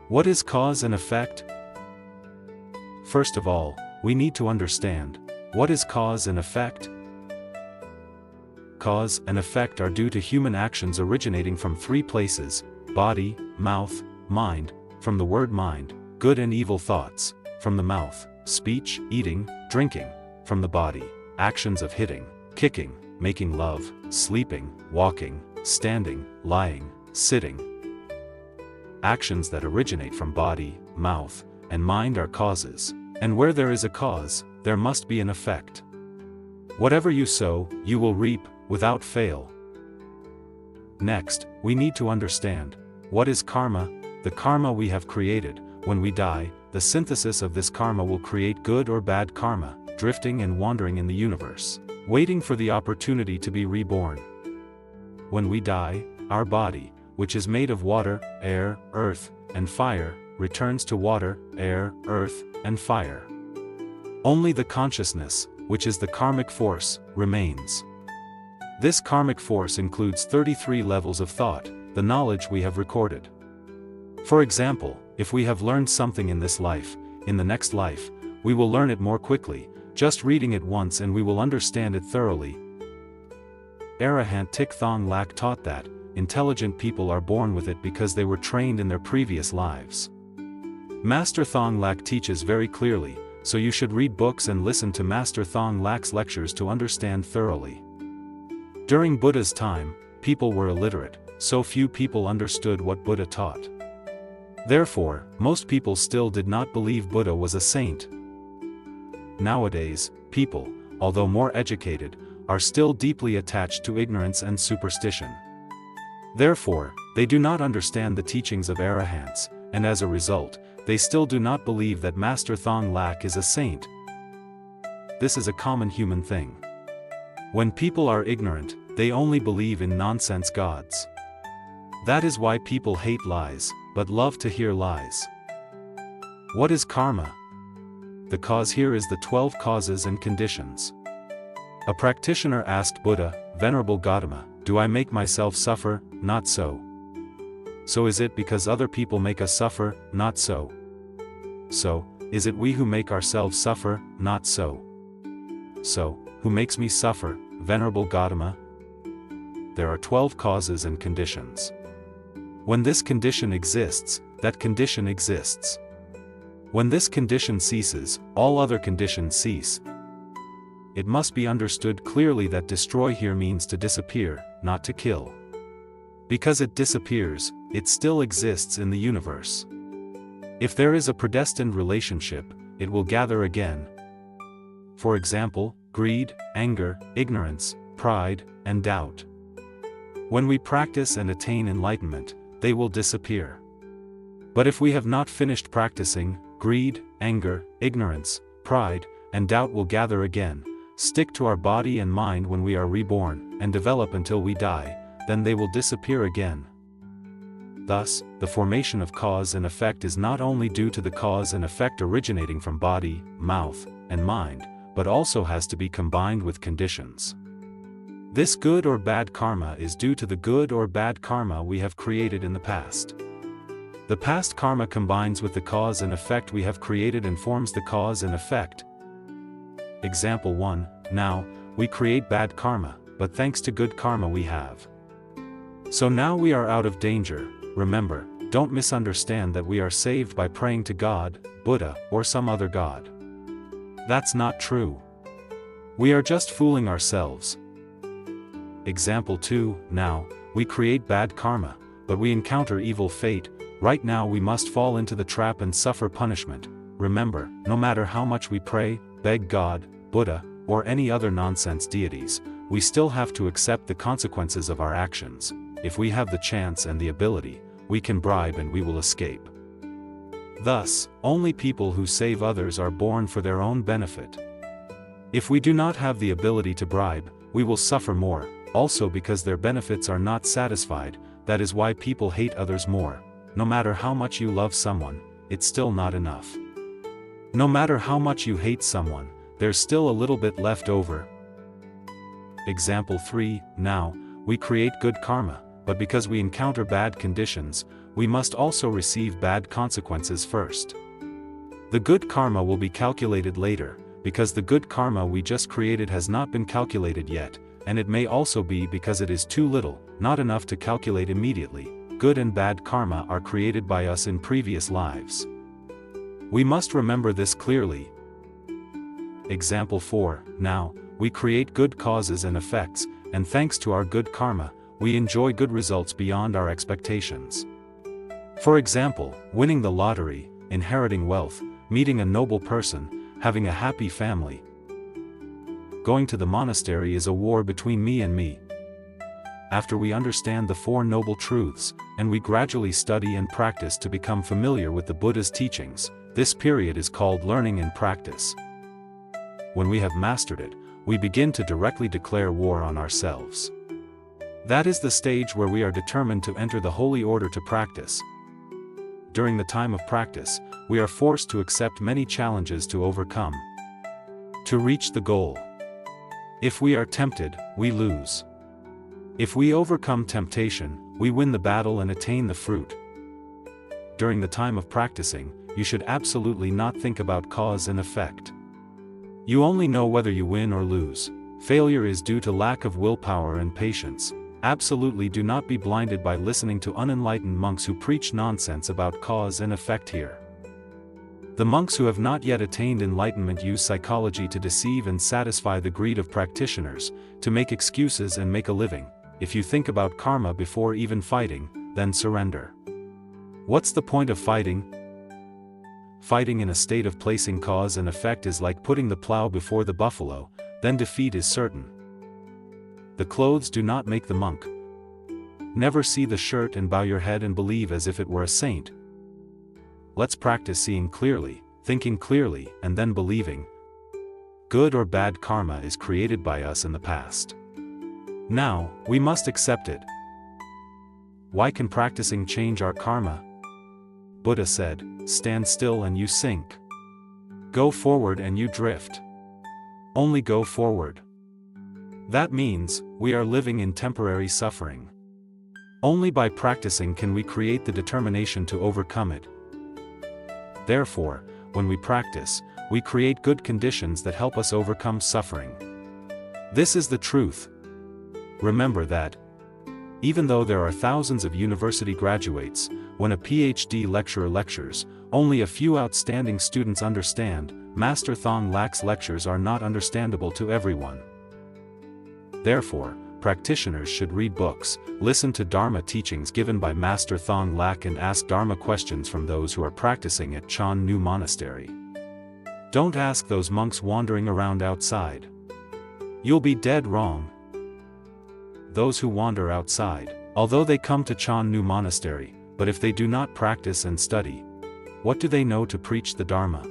What is cause and effect? First of all, we need to understand, what is cause and effect? Cause and effect are due to human actions originating from three places: body, mouth, mind. From the word mind, good and evil thoughts; from the mouth, speech, eating, drinking; from the body, actions of hitting, kicking, making love, sleeping, walking, standing, lying, sitting. Actions that originate from body, mouth, and mind are causes, and where there is a cause, there must be an effect. Whatever you sow, you will reap, without fail. Next, we need to understand, what is karma? The karma we have created. When we die, the synthesis of this karma will create good or bad karma, drifting and wandering in the universe, waiting for the opportunity to be reborn. When we die, our body, which is made of water, air, earth, and fire, returns to water, air, earth, and fire. Only the consciousness, which is the karmic force, remains. This karmic force includes 33 levels of thought, the knowledge we have recorded. For example, if we have learned something in this life, in the next life, we will learn it more quickly, just reading it once, and we will understand it thoroughly. Arahant Thich Thong Lak taught that, intelligent people are born with it because they were trained in their previous lives. Master Thong Lak teaches very clearly, so you should read books and listen to Master Thong Lak's lectures to understand thoroughly. During Buddha's time, people were illiterate, so few people understood what Buddha taught. Therefore, most people still did not believe Buddha was a saint. Nowadays, people, although more educated, are still deeply attached to ignorance and superstition. Therefore, they do not understand the teachings of arahants, and as a result, they still do not believe that Master Thong Lak is a saint. This is a common human thing. When people are ignorant, they only believe in nonsense gods. That is why people hate lies, but love to hear lies. What is karma? The cause here is the 12 causes and conditions. A practitioner asked Buddha, "Venerable Gautama, do I make myself suffer?" Not so. So is it because other people make us suffer? Not so. So, is it we who make ourselves suffer? Not so. So, who makes me suffer, Venerable Gautama? There are 12 causes and conditions. When this condition exists, that condition exists. When this condition ceases, all other conditions cease. It must be understood clearly that destroy here means to disappear, not to kill. Because it disappears, it still exists in the universe. If there is a predestined relationship, it will gather again. For example, greed, anger, ignorance, pride, and doubt. When we practice and attain enlightenment, they will disappear. But if we have not finished practicing, greed, anger, ignorance, pride, and doubt will gather again, stick to our body and mind when we are reborn, and develop until we die, then they will disappear again. Thus, the formation of cause and effect is not only due to the cause and effect originating from body, mouth, and mind, but also has to be combined with conditions. This good or bad karma is due to the good or bad karma we have created in the past. The past karma combines with the cause and effect we have created and forms the cause and effect. Example 1, now, we create bad karma, but thanks to good karma we have. So now we are out of danger. Remember, don't misunderstand that we are saved by praying to God, Buddha, or some other god. That's not true. We are just fooling ourselves. Example 2, now, we create bad karma, but we encounter evil fate. Right now we must fall into the trap and suffer punishment. Remember, no matter how much we pray, beg God, Buddha, or any other nonsense deities, we still have to accept the consequences of our actions. If we have the chance and the ability, we can bribe and we will escape. Thus, only people who save others are born for their own benefit. If we do not have the ability to bribe, we will suffer more, also because their benefits are not satisfied. That is why people hate others more. No matter how much you love someone, it's still not enough. No matter how much you hate someone, there's still a little bit left over. Example 3, now, we create good karma, but because we encounter bad conditions, we must also receive bad consequences first. The good karma will be calculated later, because the good karma we just created has not been calculated yet, and it may also be because it is too little, not enough to calculate immediately. Good and bad karma are created by us in previous lives. We must remember this clearly. Example 4. Now, we create good causes and effects, and thanks to our good karma, we enjoy good results beyond our expectations. For example, winning the lottery, inheriting wealth, meeting a noble person, having a happy family. Going to the monastery is a war between me and me. After we understand the Four Noble Truths, and we gradually study and practice to become familiar with the Buddha's teachings, this period is called learning and practice. When we have mastered it, we begin to directly declare war on ourselves. That is the stage where we are determined to enter the holy order to practice. During the time of practice, we are forced to accept many challenges to overcome, to reach the goal. If we are tempted, we lose. If we overcome temptation, we win the battle and attain the fruit. During the time of practicing, you should absolutely not think about cause and effect. You only know whether you win or lose. Failure is due to lack of willpower and patience. Absolutely do not be blinded by listening to unenlightened monks who preach nonsense about cause and effect here. The monks who have not yet attained enlightenment use psychology to deceive and satisfy the greed of practitioners, to make excuses and make a living. If you think about karma before even fighting, then surrender. What's the point of fighting? Fighting in a state of placing cause and effect is like putting the plow before the buffalo, then defeat is certain. The clothes do not make the monk. Never see the shirt and bow your head and believe as if it were a saint. Let's practice seeing clearly, thinking clearly, and then believing. Good or bad karma is created by us in the past. Now, we must accept it. Why can practicing change our karma? Buddha said, "Stand still and you sink. Go forward and you drift. Only go forward." That means, we are living in temporary suffering. Only by practicing can we create the determination to overcome it. Therefore, when we practice, we create good conditions that help us overcome suffering. This is the truth. Remember that. Even though there are thousands of university graduates, when a PhD lecturer lectures, only a few outstanding students understand. Master Thong Lak's lectures are not understandable to everyone. Therefore, practitioners should read books, listen to Dharma teachings given by Master Thong Lak and ask Dharma questions from those who are practicing at Chan Nu Monastery. Don't ask those monks wandering around outside. You'll be dead wrong. Those who wander outside, although they come to Chan Nu Monastery, but if they do not practice and study, what do they know to preach the Dharma?